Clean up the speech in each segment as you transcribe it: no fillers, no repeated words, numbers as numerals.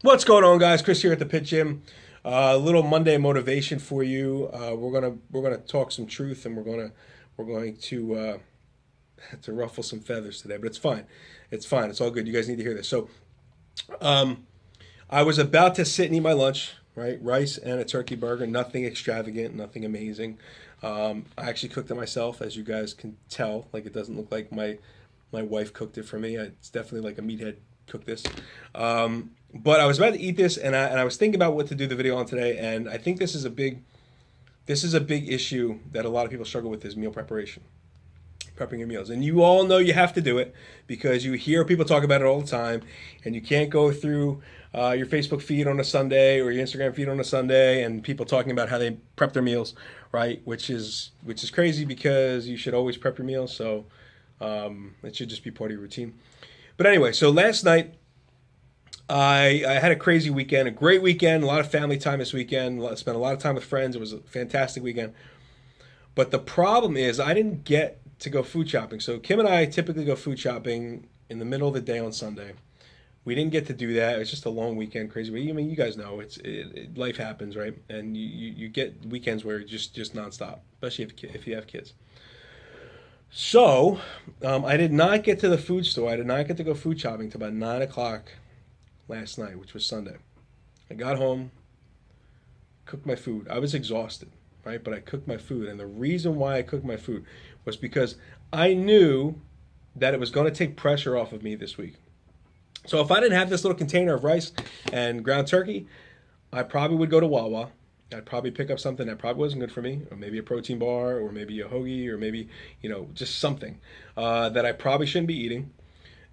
What's going on, guys? Chris here at the Pit Gym. A little Monday motivation for you. We're gonna talk some truth, and we're going to to ruffle some feathers today. But it's fine. It's fine. It's all good. You guys need to hear this. Um, I was about to sit and eat my lunch. Right, rice and a turkey burger. Nothing extravagant. Nothing amazing. I actually cooked it myself, as you guys can tell. Like, it doesn't look like my wife cooked it for me. It's definitely like a meathead cooked this. But I was about to eat this, and I was thinking about what to do the video on today, and I think this is a big issue that a lot of people struggle with, is meal preparation, prepping your meals. And you all know you have to do it because you hear people talk about it all the time, and you can't go through your Facebook feed on a Sunday or your Instagram feed on a Sunday and people talking about how they prep their meals, right? Which is crazy, because you should always prep your meals. So it should just be part of your routine. But anyway, so last night I had a crazy weekend, a great weekend, a lot of family time this weekend. Spent a lot of time with friends. It was a fantastic weekend. But the problem is, I didn't get to go food shopping. So Kim and I typically go food shopping in the middle of the day on Sunday. We didn't get to do that. It was just a long weekend, crazy week. I mean, you guys know life happens, right? And you get weekends where it's just nonstop, especially if you have kids. So I did not get to the food store. I did not get to go food shopping till about 9 o'clock last night, which was Sunday. I got home, cooked my food. I was exhausted, right? But I cooked my food. And the reason why I cooked my food was because I knew that it was going to take pressure off of me this week. So if I didn't have this little container of rice and ground turkey, I probably would go to Wawa. I'd probably pick up something that probably wasn't good for me, or maybe a protein bar, or maybe a hoagie, or maybe, just something that I probably shouldn't be eating.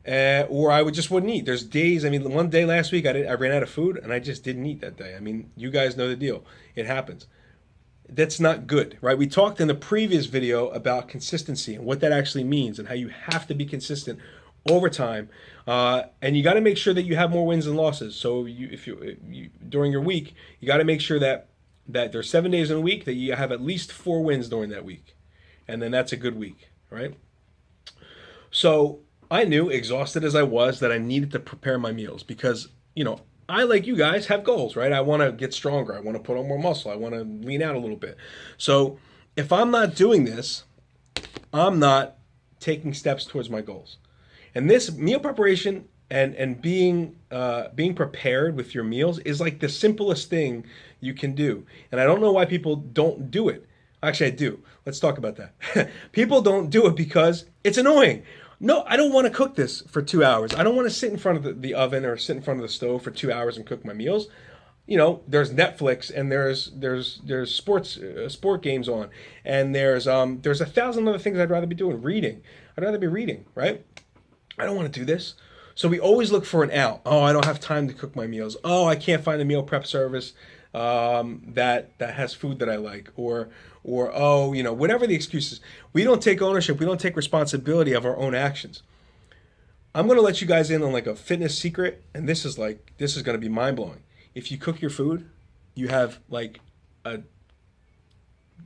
Or I would just wouldn't eat. There's days. I mean, one day last week I ran out of food and I just didn't eat that day. I mean, you guys know the deal. It happens. That's not good, right? We talked in the previous video about consistency and what that actually means, and how you have to be consistent over time, and you got to make sure that you have more wins than losses. So if you during your week, you got to make sure that there's 7 days in a week, that you have at least 4 wins during that week, and then that's a good week, right? So I knew, exhausted as I was, that I needed to prepare my meals because, I, like you guys, have goals, right? I want to get stronger. I want to put on more muscle. I want to lean out a little bit. So if I'm not doing this, I'm not taking steps towards my goals. And this meal preparation and being prepared with your meals is like the simplest thing you can do. And I don't know why people don't do it. Actually, I do. Let's talk about that. People don't do it because it's annoying. No, I don't want to cook this for 2 hours. I don't want to sit in front of the oven or sit in front of the stove for 2 hours and cook my meals. There's Netflix, and there's sport games on, and there's a thousand other things I'd rather be doing. Reading. I'd rather be reading, right? I don't want to do this. So we always look for an out. Oh, I don't have time to cook my meals. Oh, I can't find a meal prep service that has food that I like, or oh, whatever the excuses. We don't take ownership. We don't take responsibility of our own actions. I'm gonna let you guys in on like a fitness secret, and this is gonna be mind blowing. If you cook your food, you have like a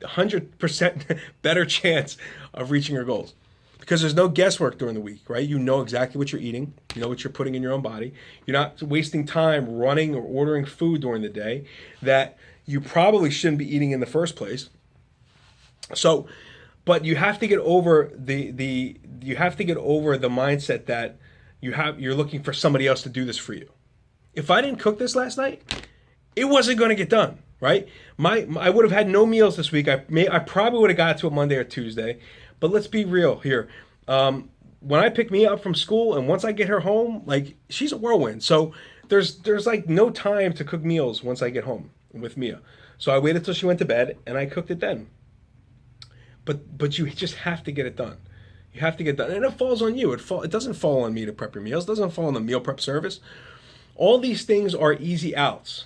100% better chance of reaching your goals, because there's no guesswork during the week, right? You know exactly what you're eating. You know what you're putting in your own body. You're not wasting time running or ordering food during the day that you probably shouldn't be eating in the first place. So, but you have to get over the you have to get over the mindset that you're looking for somebody else to do this for you. If I didn't cook this last night, it wasn't going to get done, right? I would have had no meals this week. I probably would have got to it Monday or Tuesday. But let's be real here. When I pick Mia up from school, and once I get her home, like, she's a whirlwind. So there's like no time to cook meals once I get home with Mia. So I waited till she went to bed and I cooked it then. But you just have to get it done. You have to get it done, and it falls on you. It doesn't fall on me to prep your meals. It doesn't fall on the meal prep service. All these things are easy outs,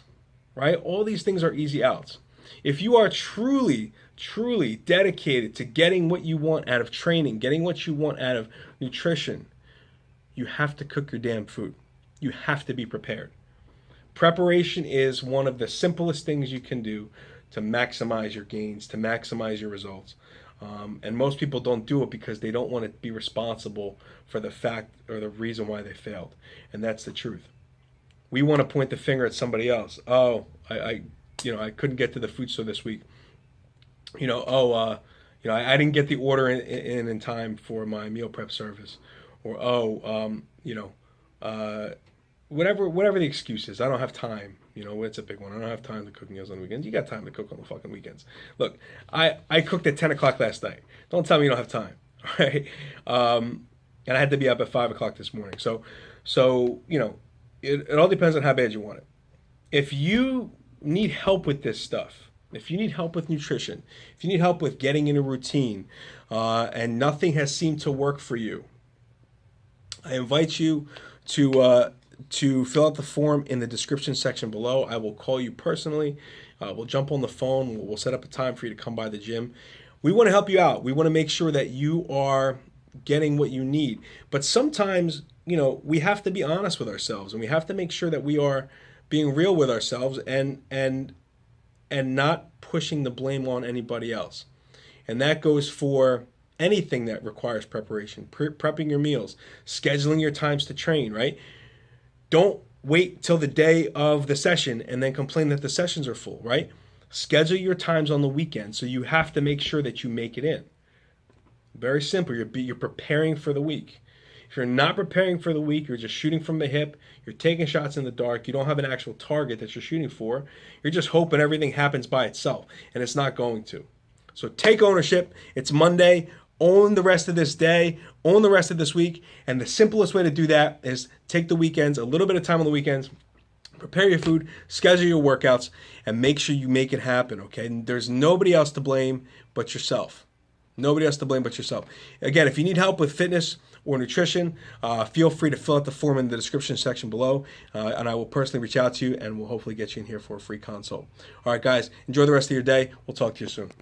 right? All these things are easy outs. If you are truly dedicated to getting what you want out of training, getting what you want out of nutrition, you have to cook your damn food. You have to be prepared. Preparation is one of the simplest things you can do to maximize your gains, to maximize your results. And most people don't do it because they don't want to be responsible for the fact or the reason why they failed. And that's the truth. we want to point the finger at somebody else. Oh, I couldn't get to the food store this week. I didn't get the order in time for my meal prep service, or whatever the excuse is. I don't have time. It's a big one. I don't have time to cook meals on the weekends. You got time to cook on the fucking weekends. Look, I cooked at 10 o'clock last night. Don't tell me you don't have time, all right? And I had to be up at 5 o'clock this morning. So it all depends on how bad you want it. If you need help with this stuff, if you need help with nutrition, if you need help with getting in a routine, and nothing has seemed to work for you, I invite you to fill out the form in the description section below. I will call you personally. We'll jump on the phone. We'll set up a time for you to come by the gym. We want to help you out. We want to make sure that you are getting what you need. But sometimes, we have to be honest with ourselves, and we have to make sure that we are being real with ourselves and not pushing the blame on anybody else. And that goes for anything that requires preparation, prepping your meals, scheduling your times to train, right? Don't wait till the day of the session and then complain that the sessions are full, right? Schedule your times on the weekend, so you have to make sure that you make it in. Very simple. You're preparing for the week. If you're not preparing for the week, you're just shooting from the hip, you're taking shots in the dark, you don't have an actual target that you're shooting for, you're just hoping everything happens by itself, and it's not going to. So take ownership. It's Monday. Own the rest of this day. Own the rest of this week. And the simplest way to do that is take the weekends, a little bit of time on the weekends, prepare your food, schedule your workouts, and make sure you make it happen, okay? And there's nobody else to blame but yourself. Nobody else to blame but yourself. Again, if you need help with fitness or nutrition, feel free to fill out the form in the description section below, and I will personally reach out to you, and we'll hopefully get you in here for a free consult. All right, guys, enjoy the rest of your day. We'll talk to you soon.